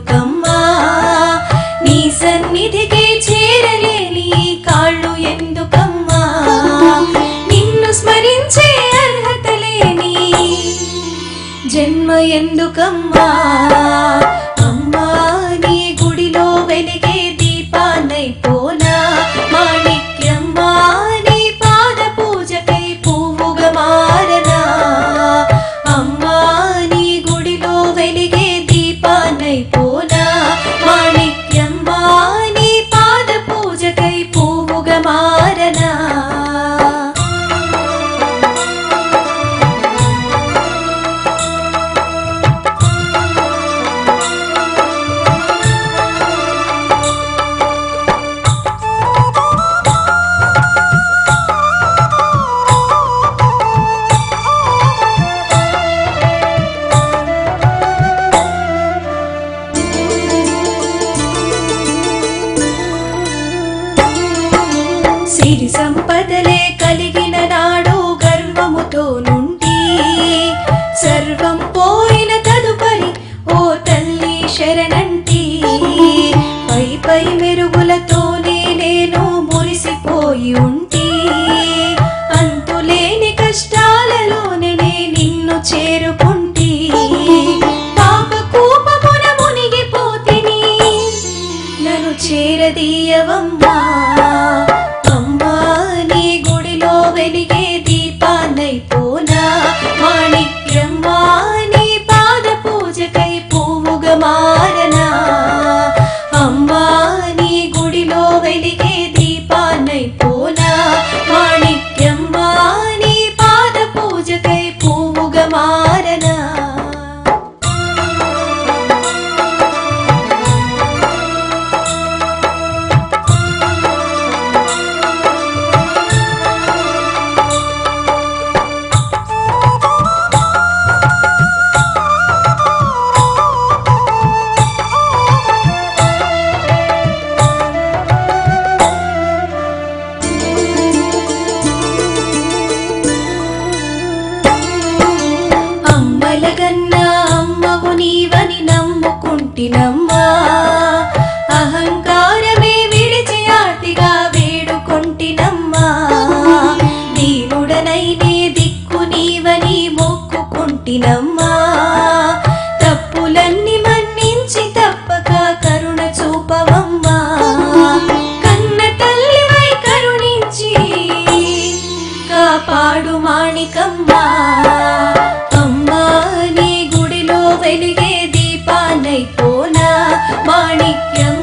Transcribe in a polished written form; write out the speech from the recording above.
ఎందుకమ్మా, నీ సన్నిధికి చేరలేని కాళ్ళు ఎందుకమ్మా, నిన్ను స్మరించే అర్హత లేని జన్మ ఎందుకమ్మా. అమ్మా నీ గుడిలో వెలిగే దీపాన్నైపోనా, మాణిక్యమ్మా నీ పాద పూజకై పువ్వుగా మారనా. అమ్మా నీ గుడిలో వెలిగే దీపాన్నైపోనా, మాణిక్యమ్మా నీ పాద పూజకై పువ్వుగా మారనా. సిరి సంపదలే కలిగిన నాడు గర్వముతో నుండి సర్వం పోయిన తదుపరి ఓ తల్లి శరణంటి. పై పై మెరుగులతోనే నేను మురిసిపోయి ఉంటి, అంతులేని కష్టాలలోనే నిన్ను చేరుకుంటి. పాప కూపమున మునిగిపోతిని, నన్ను చేరదీయవమ్మా. నీ గుడిలో వెలిగే దీపాన్నైపోనా, మాణిక్యమ్మా నీ పాద పూజకై పువ్వుగా మారనా. అమ్మా నీ గుడిలో వెలిగే దీపాన్నైపోనా, మాణిక్యమ్మా నీ పాద పూజకై పువ్వుగా మారనా. అమ్మలగన్నా అమ్మవు నీవని నమ్ముకుంటినమ్మా, అహంకారమే విడిచి ఆటిగా వేడుకొంటినమ్మా. దీనుడనైనే దిక్కు నీవని మొక్కుకుంటినమ్మా, తప్పులన్నీ మన్నించి తప్పక కరుణ చూపవమ్మా. కన్న తల్లివై కరుణించి కాపాడు మాణికమ్మా. వెలిగే దీపాన్నైపోనా, మాణిక్యం